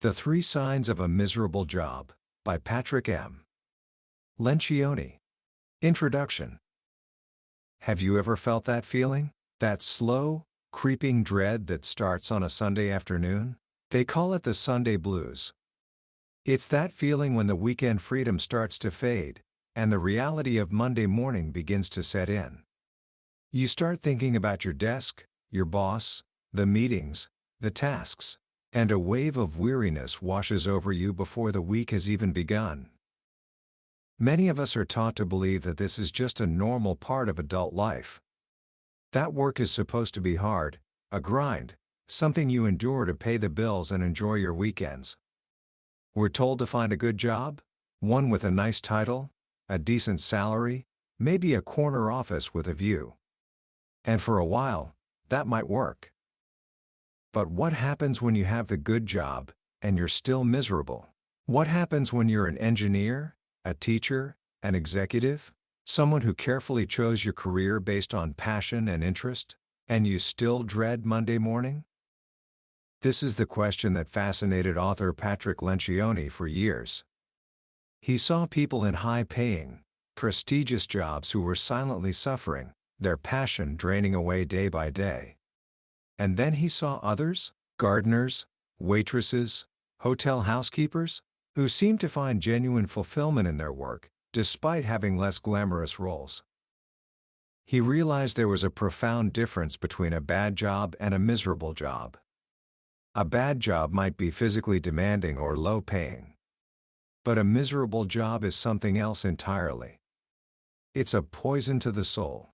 The Three Signs of a Miserable Job, by Patrick M. Lencioni. Introduction. Have you ever felt that feeling? That slow, creeping dread that starts on a Sunday afternoon? They call it the Sunday blues. It's that feeling when the weekend freedom starts to fade, and the reality of Monday morning begins to set in. You start thinking about your desk, your boss, the meetings, the tasks, and a wave of weariness washes over you before the week has even begun. Many of us are taught to believe that this is just a normal part of adult life. That work is supposed to be hard, a grind, something you endure to pay the bills and enjoy your weekends. We're told to find a good job, one with a nice title, a decent salary, maybe a corner office with a view. And for a while, that might work. But what happens when you have the good job, and you're still miserable? What happens when you're an engineer, a teacher, an executive, someone who carefully chose your career based on passion and interest, and you still dread Monday morning? This is the question that fascinated author Patrick Lencioni for years. He saw people in high-paying, prestigious jobs who were silently suffering, their passion draining away day by day. And then he saw others, gardeners, waitresses, hotel housekeepers, who seemed to find genuine fulfillment in their work, despite having less glamorous roles. He realized there was a profound difference between a bad job and a miserable job. A bad job might be physically demanding or low-paying. But a miserable job is something else entirely. It's a poison to the soul.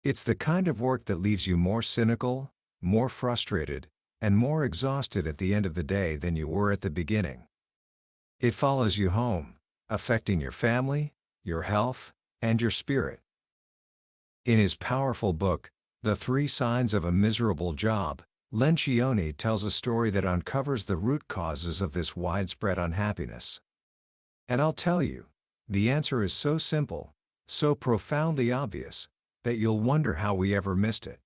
It's the kind of work that leaves you more cynical, more frustrated, and more exhausted at the end of the day than you were at the beginning. It follows you home, affecting your family, your health, and your spirit. In his powerful book, The Three Signs of a Miserable Job, Lencioni tells a story that uncovers the root causes of this widespread unhappiness. And I'll tell you, the answer is so simple, so profoundly obvious, that you'll wonder how we ever missed it.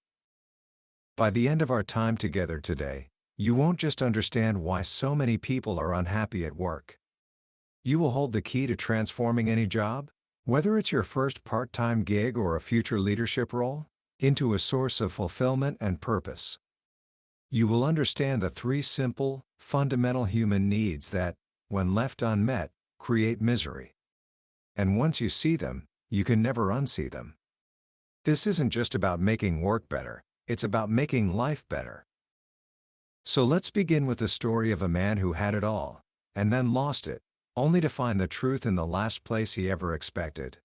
By the end of our time together today, you won't just understand why so many people are unhappy at work. You will hold the key to transforming any job, whether it's your first part-time gig or a future leadership role, into a source of fulfillment and purpose. You will understand the three simple, fundamental human needs that, when left unmet, create misery. And once you see them, you can never unsee them. This isn't just about making work better, it's about making life better. So let's begin with the story of a man who had it all, and then lost it, only to find the truth in the last place he ever expected.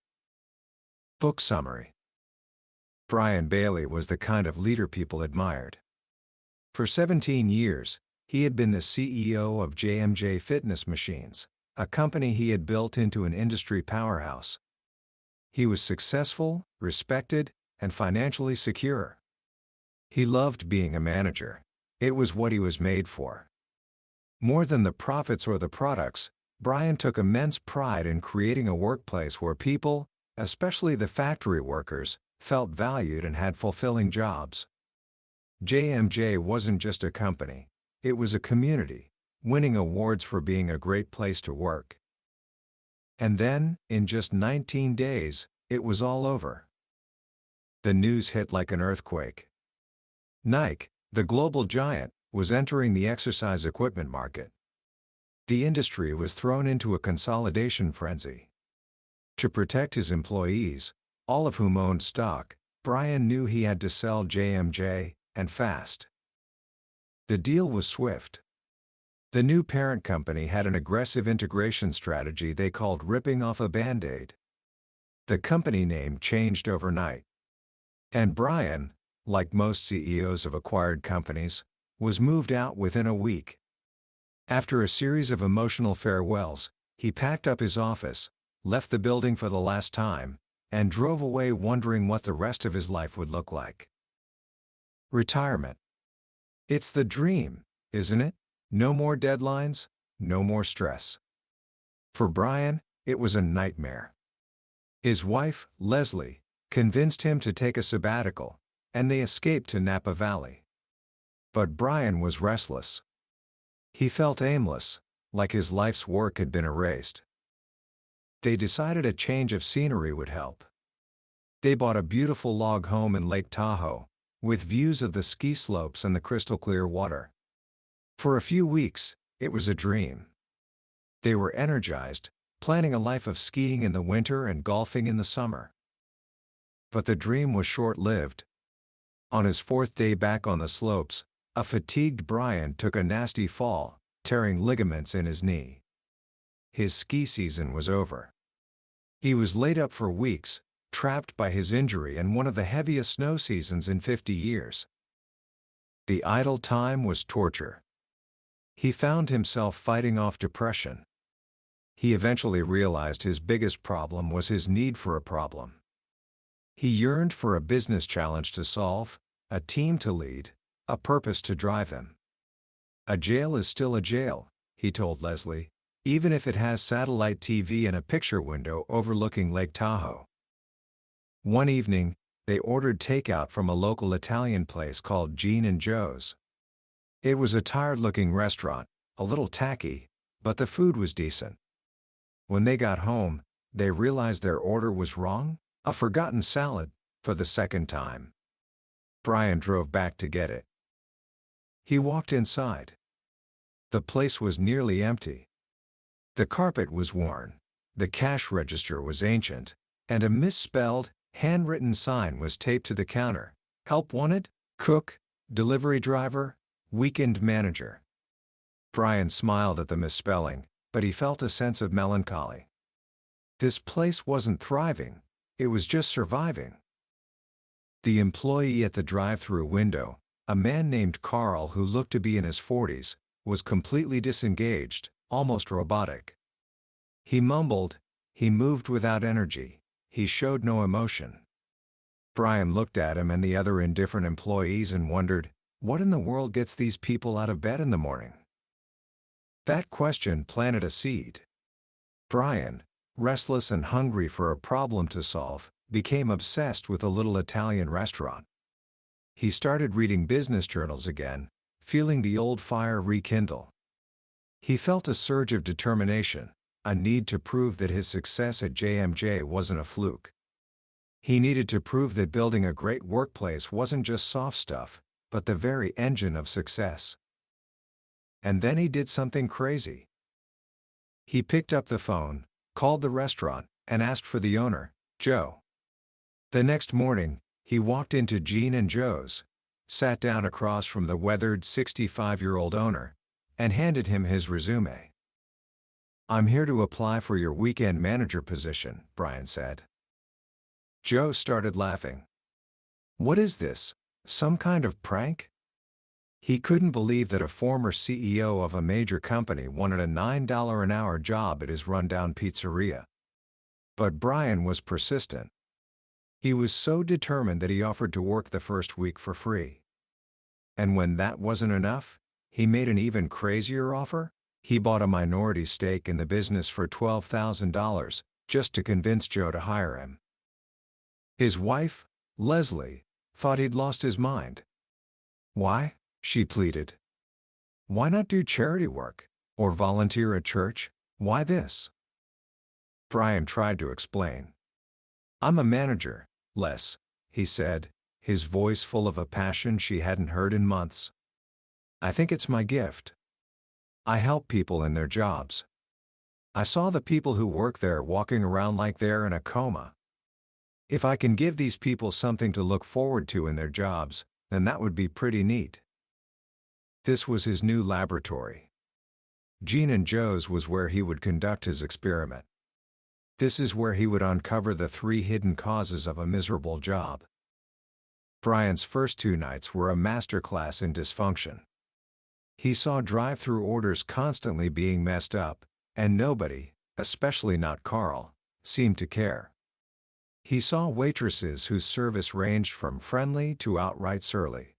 Book summary. Brian Bailey was the kind of leader people admired. For 17 years, he had been the CEO of J&J Fitness Machines, a company he had built into an industry powerhouse. He was successful, respected, and financially secure. He loved being a manager. It was what he was made for. More than the profits or the products, Brian took immense pride in creating a workplace where people, especially the factory workers, felt valued and had fulfilling jobs. J&J wasn't just a company, it was a community, winning awards for being a great place to work. And then, in just 19 days, it was all over. The news hit like an earthquake. Nike, the global giant, was entering the exercise equipment market. The industry was thrown into a consolidation frenzy. To protect his employees, all of whom owned stock, Brian knew he had to sell J&J, and fast. The deal was swift. The new parent company had an aggressive integration strategy they called ripping off a Band-Aid. The company name changed overnight. And Brian, like most CEOs of acquired companies, was moved out within a week. After a series of emotional farewells, he packed up his office, left the building for the last time, and drove away wondering what the rest of his life would look like. Retirement. It's the dream, isn't it? No more deadlines, no more stress. For Brian, it was a nightmare. His wife, Leslie, convinced him to take a sabbatical, and they escaped to Napa Valley. But Brian was restless. He felt aimless, like his life's work had been erased. They decided a change of scenery would help. They bought a beautiful log home in Lake Tahoe, with views of the ski slopes and the crystal-clear water. For a few weeks, it was a dream. They were energized, planning a life of skiing in the winter and golfing in the summer. But the dream was short-lived. On his fourth day back on the slopes, a fatigued Brian took a nasty fall, tearing ligaments in his knee. His ski season was over. He was laid up for weeks, trapped by his injury and one of the heaviest snow seasons in 50 years. The idle time was torture. He found himself fighting off depression. He eventually realized his biggest problem was his need for a problem. He yearned for a business challenge to solve, a team to lead, a purpose to drive him. A jail is still a jail, he told Leslie, even if it has satellite TV and a picture window overlooking Lake Tahoe. One evening, they ordered takeout from a local Italian place called Gene and Joe's. It was a tired-looking restaurant, a little tacky, but the food was decent. When they got home, they realized their order was wrong, a forgotten salad, for the second time. Brian drove back to get it. He walked inside. The place was nearly empty. The carpet was worn, the cash register was ancient, and a misspelled, handwritten sign was taped to the counter: "Help wanted, cook, delivery driver, weekend manager." Brian smiled at the misspelling, but he felt a sense of melancholy. This place wasn't thriving, it was just surviving. The employee at the drive-through window, a man named Carl who looked to be in his 40s, was completely disengaged, almost robotic. He mumbled, he moved without energy, he showed no emotion. Brian looked at him and the other indifferent employees and wondered, what in the world gets these people out of bed in the morning? That question planted a seed. Brian, restless and hungry for a problem to solve, became obsessed with a little Italian restaurant. He started reading business journals again, feeling the old fire rekindle. He felt a surge of determination, a need to prove that his success at JMJ wasn't a fluke. He needed to prove that building a great workplace wasn't just soft stuff, but the very engine of success. And then he did something crazy. He picked up the phone, called the restaurant, and asked for the owner, Joe. The next morning, he walked into Gene and Joe's, sat down across from the weathered 65-year-old owner, and handed him his resume. "I'm here to apply for your weekend manager position," Brian said. Joe started laughing. "What is this, some kind of prank?" He couldn't believe that a former CEO of a major company wanted a $9 an hour job at his rundown pizzeria. But Brian was persistent. He was so determined that he offered to work the first week for free. And when that wasn't enough, he made an even crazier offer. He bought a minority stake in the business for $12,000, just to convince Joe to hire him. His wife, Leslie, thought he'd lost his mind. "Why?" she pleaded. "Why not do charity work, or volunteer at church? Why this?" Brian tried to explain. "I'm a manager, Les," he said, his voice full of a passion she hadn't heard in months. "I think it's my gift. I help people in their jobs. I saw the people who work there walking around like they're in a coma. If I can give these people something to look forward to in their jobs, then that would be pretty neat." This was his new laboratory. Gene and Joe's was where he would conduct his experiment. This is where he would uncover the 3 hidden causes of a miserable job. Brian's first 2 nights were a masterclass in dysfunction. He saw drive-through orders constantly being messed up, and nobody, especially not Carl, seemed to care. He saw waitresses whose service ranged from friendly to outright surly.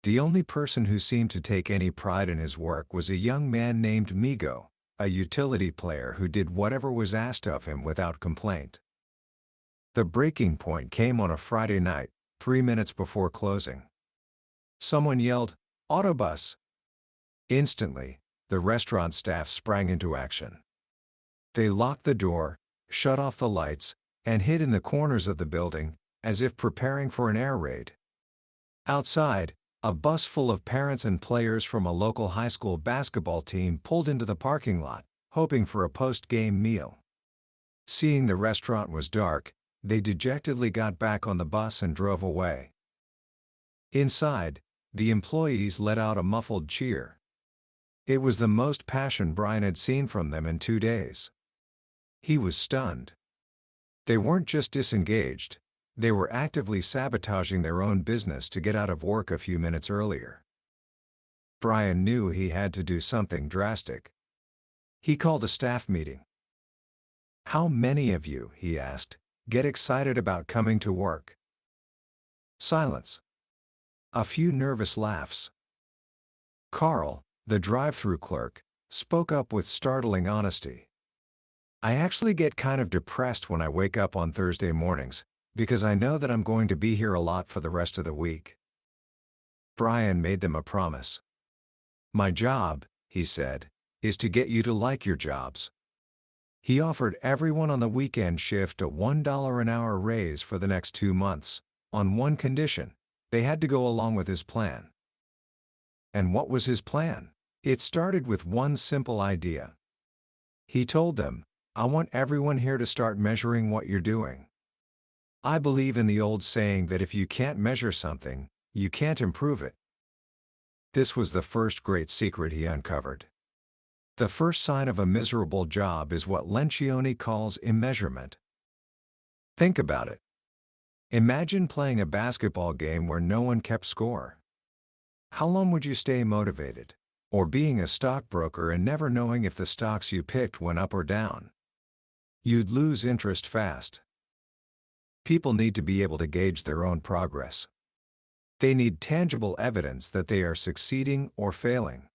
The only person who seemed to take any pride in his work was a young man named Migo, a utility player who did whatever was asked of him without complaint. The breaking point came on a Friday night, 3 minutes before closing. Someone yelled, "Autobus!" Instantly, the restaurant staff sprang into action. They locked the door, shut off the lights, and hid in the corners of the building, as if preparing for an air raid. Outside, a bus full of parents and players from a local high school basketball team pulled into the parking lot, hoping for a post-game meal. Seeing the restaurant was dark, they dejectedly got back on the bus and drove away. Inside, the employees let out a muffled cheer. It was the most passion Brian had seen from them in 2 days. He was stunned. They weren't just disengaged, they were actively sabotaging their own business to get out of work a few minutes earlier. Brian knew he had to do something drastic. He called a staff meeting. "How many of you," he asked, "get excited about coming to work?" Silence. A few nervous laughs. Carl, the drive-through clerk, spoke up with startling honesty. "I actually get kind of depressed when I wake up on Thursday mornings, because I know that I'm going to be here a lot for the rest of the week." Brian made them a promise. "My job," he said, "is to get you to like your jobs." He offered everyone on the weekend shift a $1 an hour raise for the next 2 months, on one condition: they had to go along with his plan. And what was his plan? It started with one simple idea. He told them, "I want everyone here to start measuring what you're doing. I believe in the old saying that if you can't measure something, you can't improve it." This was the first great secret he uncovered. The first sign of a miserable job is what Lencioni calls immeasurement. Think about it. Imagine playing a basketball game where no one kept score. How long would you stay motivated? Or being a stockbroker and never knowing if the stocks you picked went up or down? You'd lose interest fast. People need to be able to gauge their own progress. They need tangible evidence that they are succeeding or failing.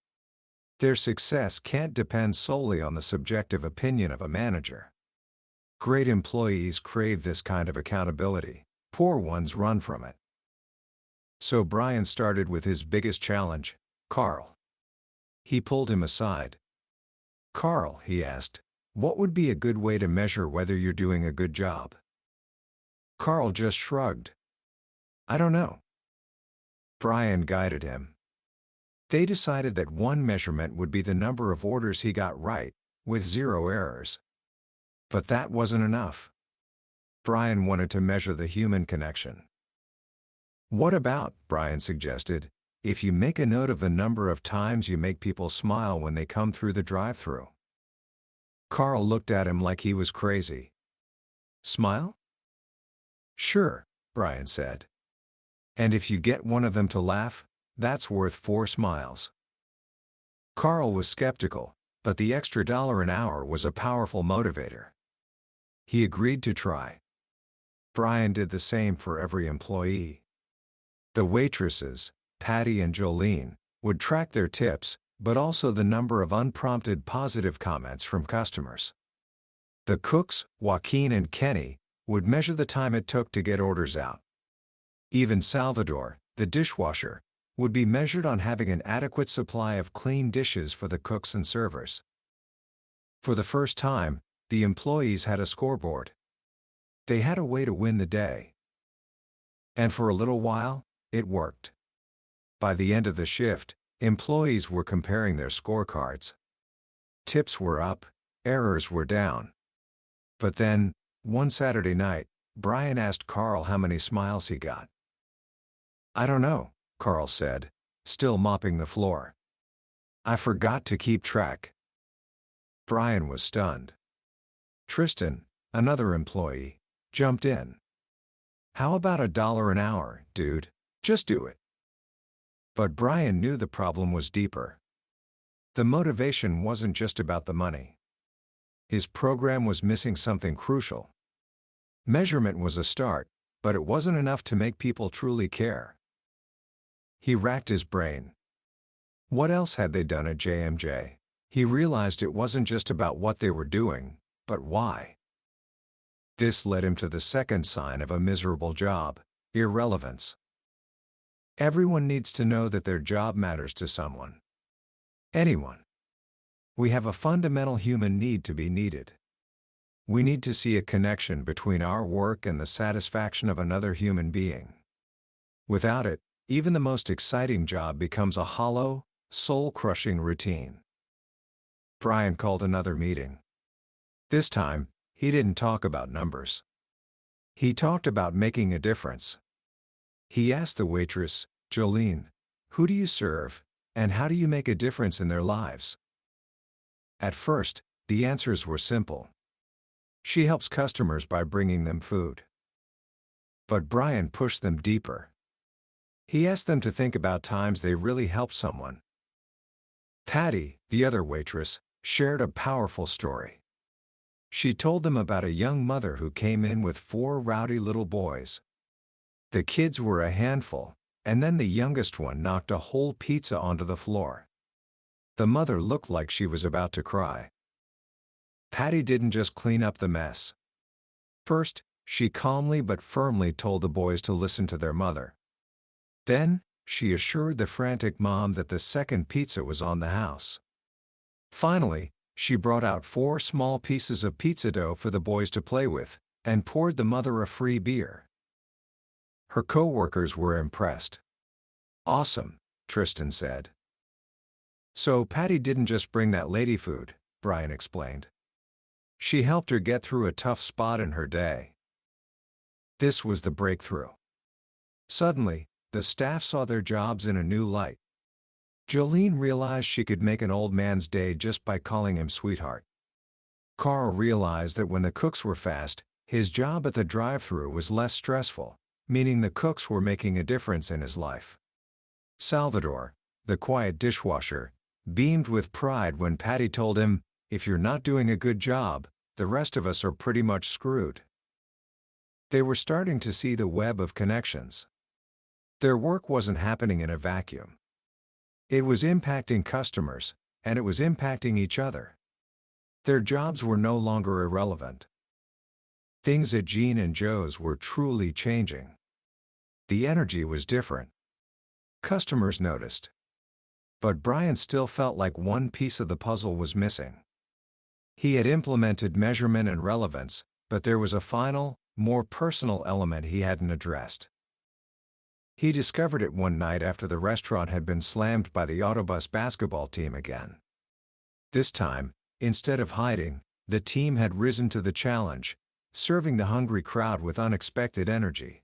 Their success can't depend solely on the subjective opinion of a manager. Great employees crave this kind of accountability. Poor ones run from it. So Brian started with his biggest challenge, Carl. He pulled him aside. "Carl," he asked, "what would be a good way to measure whether you're doing a good job?" Carl just shrugged. "I don't know." Brian guided him. They decided that one measurement would be the number of orders he got right, with 0 errors. But that wasn't enough. Brian wanted to measure the human connection. "What about," Brian suggested, "if you make a note of the number of times you make people smile when they come through the drive-thru?" Carl looked at him like he was crazy. "Smile?" "Sure," Brian said. "And if you get one of them to laugh, that's worth 4 smiles." Carl was skeptical, but the extra $1 an hour was a powerful motivator. He agreed to try. Brian did the same for every employee. The waitresses, Patty and Jolene, would track their tips, but also the number of unprompted positive comments from customers. The cooks, Joaquin and Kenny, would measure the time it took to get orders out. Even Salvador, the dishwasher, would be measured on having an adequate supply of clean dishes for the cooks and servers. For the first time, the employees had a scoreboard. They had a way to win the day. And for a little while, it worked. By the end of the shift, employees were comparing their scorecards. Tips were up, errors were down. But then, one Saturday night, Brian asked Carl how many smiles he got. "I don't know," Carl said, still mopping the floor. "I forgot to keep track." Brian was stunned. Tristan, another employee, jumped in. "How about $1 an hour, dude? Just do it." But Brian knew the problem was deeper. The motivation wasn't just about the money. His program was missing something crucial. Measurement was a start, but it wasn't enough to make people truly care. He racked his brain. What else had they done at JMJ? He realized it wasn't just about what they were doing, but why. This led him to the second sign of a miserable job: irrelevance. Everyone needs to know that their job matters to someone. Anyone. We have a fundamental human need to be needed. We need to see a connection between our work and the satisfaction of another human being. Without it, even the most exciting job becomes a hollow, soul-crushing routine. Brian called another meeting. This time, he didn't talk about numbers. He talked about making a difference. He asked the waitress, Jolene, "Who do you serve, and how do you make a difference in their lives?" At first, the answers were simple. She helps customers by bringing them food. But Brian pushed them deeper. He asked them to think about times they really helped someone. Patty, the other waitress, shared a powerful story. She told them about a young mother who came in with 4 rowdy little boys. The kids were a handful, and then the youngest one knocked a whole pizza onto the floor. The mother looked like she was about to cry. Patty didn't just clean up the mess. First, she calmly but firmly told the boys to listen to their mother. Then, she assured the frantic mom that the second pizza was on the house. Finally, she brought out 4 small pieces of pizza dough for the boys to play with, and poured the mother a free beer. Her co-workers were impressed. "Awesome," Tristan said. "So Patty didn't just bring that lady food," Brian explained. "She helped her get through a tough spot in her day." This was the breakthrough. Suddenly, the staff saw their jobs in a new light. Jolene realized she could make an old man's day just by calling him sweetheart. Carl realized that when the cooks were fast, his job at the drive-thru was less stressful, meaning the cooks were making a difference in his life. Salvador, the quiet dishwasher, beamed with pride when Patty told him, "If you're not doing a good job, the rest of us are pretty much screwed." They were starting to see the web of connections. Their work wasn't happening in a vacuum. It was impacting customers, and it was impacting each other. Their jobs were no longer irrelevant. Things at Gene and Joe's were truly changing. The energy was different. Customers noticed. But Brian still felt like one piece of the puzzle was missing. He had implemented measurement and relevance, but there was a final, more personal element he hadn't addressed. He discovered it one night after the restaurant had been slammed by the Autobus basketball team again. This time, instead of hiding, the team had risen to the challenge, serving the hungry crowd with unexpected energy.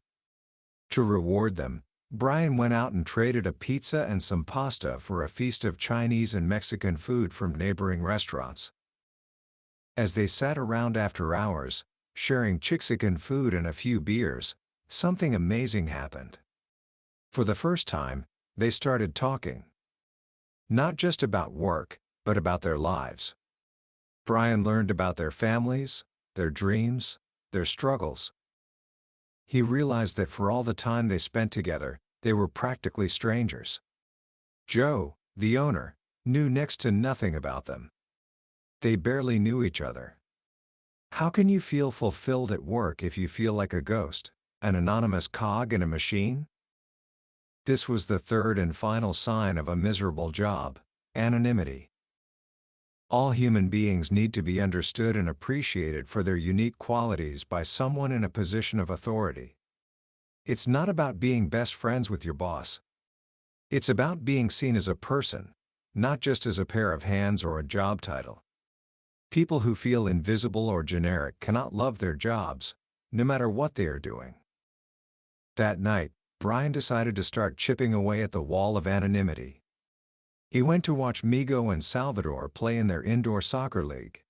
To reward them, Brian went out and traded a pizza and some pasta for a feast of Chinese and Mexican food from neighboring restaurants. As they sat around after hours, sharing Chixican food and a few beers, something amazing happened. For the first time, they started talking. Not just about work, but about their lives. Brian learned about their families, their dreams, their struggles. He realized that for all the time they spent together, they were practically strangers. Joe, the owner, knew next to nothing about them. They barely knew each other. How can you feel fulfilled at work if you feel like a ghost, an anonymous cog in a machine? This was the third and final sign of a miserable job: anonymity. All human beings need to be understood and appreciated for their unique qualities by someone in a position of authority. It's not about being best friends with your boss. It's about being seen as a person, not just as a pair of hands or a job title. People who feel invisible or generic cannot love their jobs, no matter what they are doing. That night, Brian decided to start chipping away at the wall of anonymity. He went to watch Migo and Salvador play in their indoor soccer league.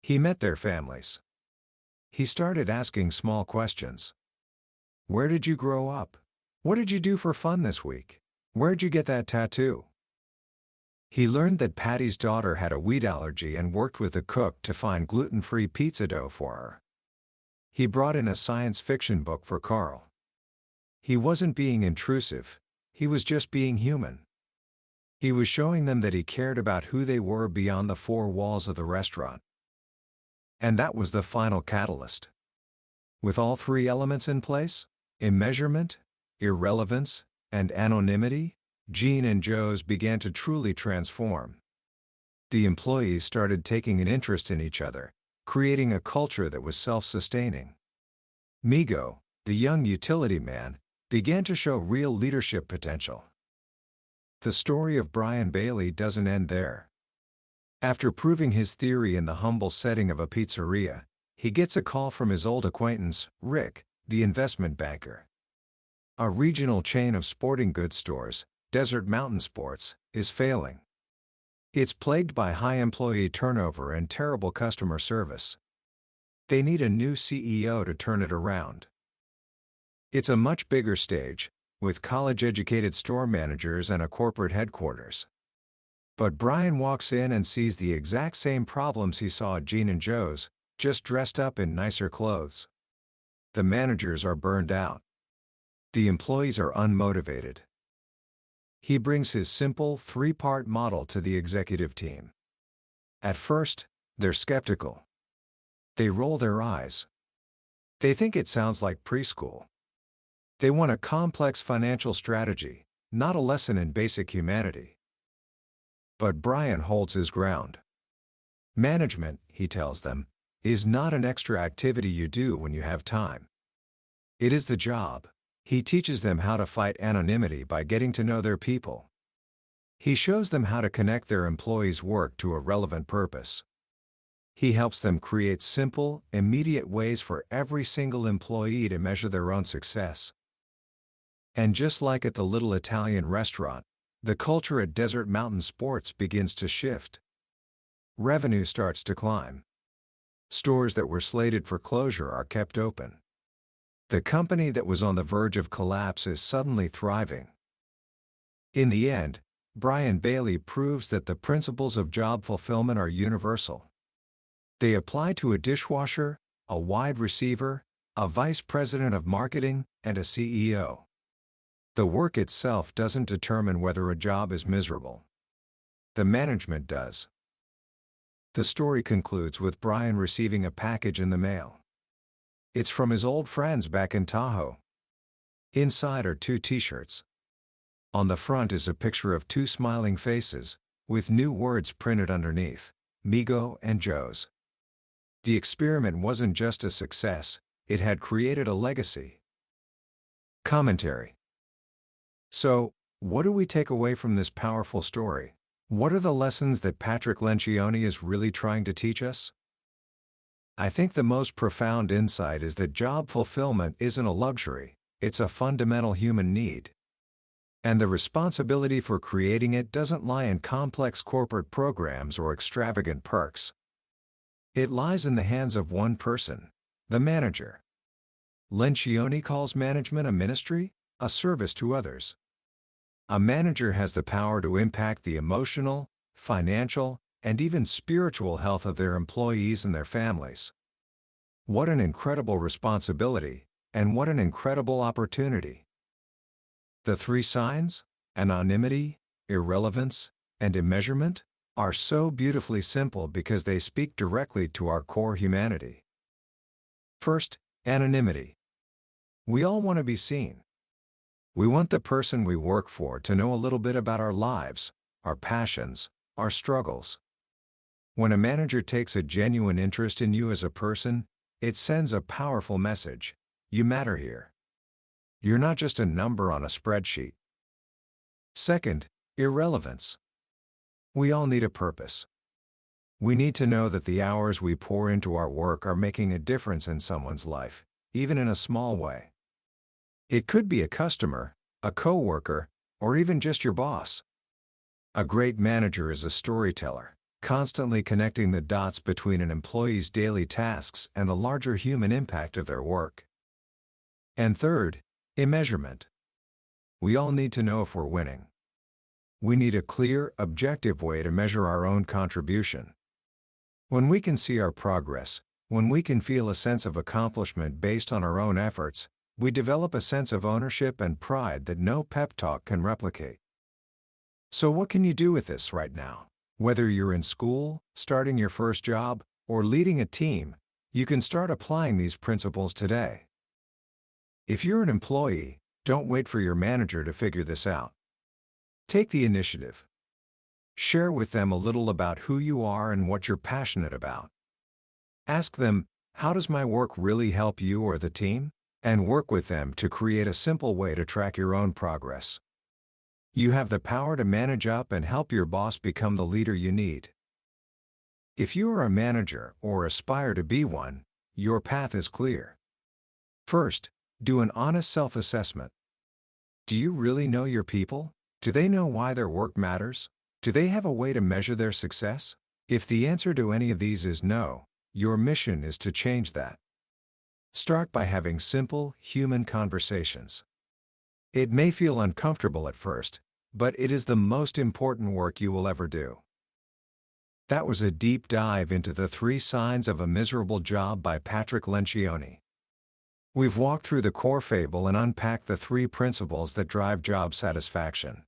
He met their families. He started asking small questions. Where did you grow up? What did you do for fun this week? Where'd you get that tattoo? He learned that Patty's daughter had a wheat allergy and worked with a cook to find gluten-free pizza dough for her. He brought in a science fiction book for Carl. He wasn't being intrusive, he was just being human. He was showing them that he cared about who they were beyond the 4 walls of the restaurant. And that was the final catalyst. With all 3 elements in place, immeasurement, irrelevance, and anonymity, Gene and Joe's began to truly transform. The employees started taking an interest in each other, creating a culture that was self-sustaining. Migo, the young utility man, began to show real leadership potential. The story of Brian Bailey doesn't end there. After proving his theory in the humble setting of a pizzeria, he gets a call from his old acquaintance, Rick, the investment banker. A regional chain of sporting goods stores, Desert Mountain Sports, is failing. It's plagued by high employee turnover and terrible customer service. They need a new CEO to turn it around. It's a much bigger stage, with college-educated store managers and a corporate headquarters. But Brian walks in and sees the exact same problems he saw at Gene and Joe's, just dressed up in nicer clothes. The managers are burned out. The employees are unmotivated. He brings his simple three-part model to the executive team. At first, they're skeptical. They roll their eyes. They think it sounds like preschool. They want a complex financial strategy, not a lesson in basic humanity. But Brian holds his ground. Management, he tells them, is not an extra activity you do when you have time. It is the job. He teaches them how to fight anonymity by getting to know their people. He shows them how to connect their employees' work to a relevant purpose. He helps them create simple, immediate ways for every single employee to measure their own success. And just like at the little Italian restaurant, the culture at Desert Mountain Sports begins to shift. Revenue starts to climb. Stores that were slated for closure are kept open. The company that was on the verge of collapse is suddenly thriving. In the end, Brian Bailey proves that the principles of job fulfillment are universal. They apply to a dishwasher, a wide receiver, a vice president of marketing, and a CEO. The work itself doesn't determine whether a job is miserable. The management does. The story concludes with Brian receiving a package in the mail. It's from his old friends back in Tahoe. Inside are 2 t-shirts. On the front is a picture of 2 smiling faces, with new words printed underneath, Migo and Joe's. The experiment wasn't just a success, it had created a legacy. Commentary. So, what do we take away from this powerful story? What are the lessons that Patrick Lencioni is really trying to teach us? I think the most profound insight is that job fulfillment isn't a luxury, it's a fundamental human need. And the responsibility for creating it doesn't lie in complex corporate programs or extravagant perks. It lies in the hands of one person, the manager. Lencioni calls management a ministry, a service to others. A manager has the power to impact the emotional, financial, and even spiritual health of their employees and their families. What an incredible responsibility, and what an incredible opportunity. The 3 signs, anonymity, irrelevance, and immeasurement, are so beautifully simple because they speak directly to our core humanity. First, anonymity. We all want to be seen. We want the person we work for to know a little bit about our lives, our passions, our struggles. When a manager takes a genuine interest in you as a person, it sends a powerful message. You matter here. You're not just a number on a spreadsheet. Second, irrelevance. We all need a purpose. We need to know that the hours we pour into our work are making a difference in someone's life, even in a small way. It could be a customer, a coworker, or even just your boss. A great manager is a storyteller, constantly connecting the dots between an employee's daily tasks and the larger human impact of their work. And third, immeasurement. We all need to know if we're winning. We need a clear, objective way to measure our own contribution. When we can see our progress, when we can feel a sense of accomplishment based on our own efforts, we develop a sense of ownership and pride that no pep talk can replicate. So what can you do with this right now? Whether you're in school, starting your first job, or leading a team, you can start applying these principles today. If you're an employee, don't wait for your manager to figure this out. Take the initiative. Share with them a little about who you are and what you're passionate about. Ask them, how does my work really help you or the team? And work with them to create a simple way to track your own progress. You have the power to manage up and help your boss become the leader you need. If you are a manager or aspire to be one, your path is clear. First, do an honest self-assessment. Do you really know your people? Do they know why their work matters? Do they have a way to measure their success? If the answer to any of these is no, your mission is to change that. Start by having simple, human conversations. It may feel uncomfortable at first, but it is the most important work you will ever do. That was a deep dive into the 3 signs of a miserable job by Patrick Lencioni. We've walked through the core fable and unpacked the 3 principles that drive job satisfaction.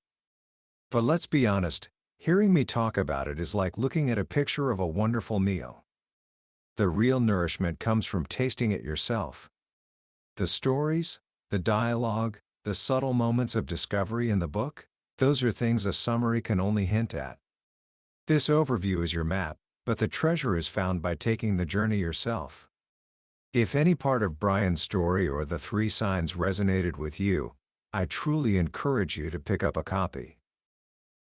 But let's be honest, hearing me talk about it is like looking at a picture of a wonderful meal. The real nourishment comes from tasting it yourself. The stories, the dialogue, the subtle moments of discovery in the book, those are things a summary can only hint at. This overview is your map, but the treasure is found by taking the journey yourself. If any part of Brian's story or the 3 signs resonated with you, I truly encourage you to pick up a copy.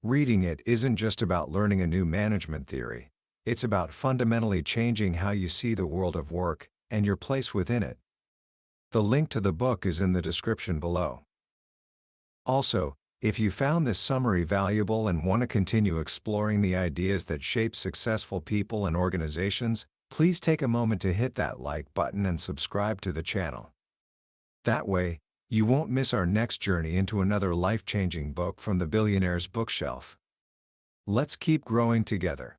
Reading it isn't just about learning a new management theory. It's about fundamentally changing how you see the world of work and your place within it. The link to the book is in the description below. Also, if you found this summary valuable and want to continue exploring the ideas that shape successful people and organizations, please take a moment to hit that like button and subscribe to the channel. That way, you won't miss our next journey into another life-changing book from the billionaire's bookshelf. Let's keep growing together.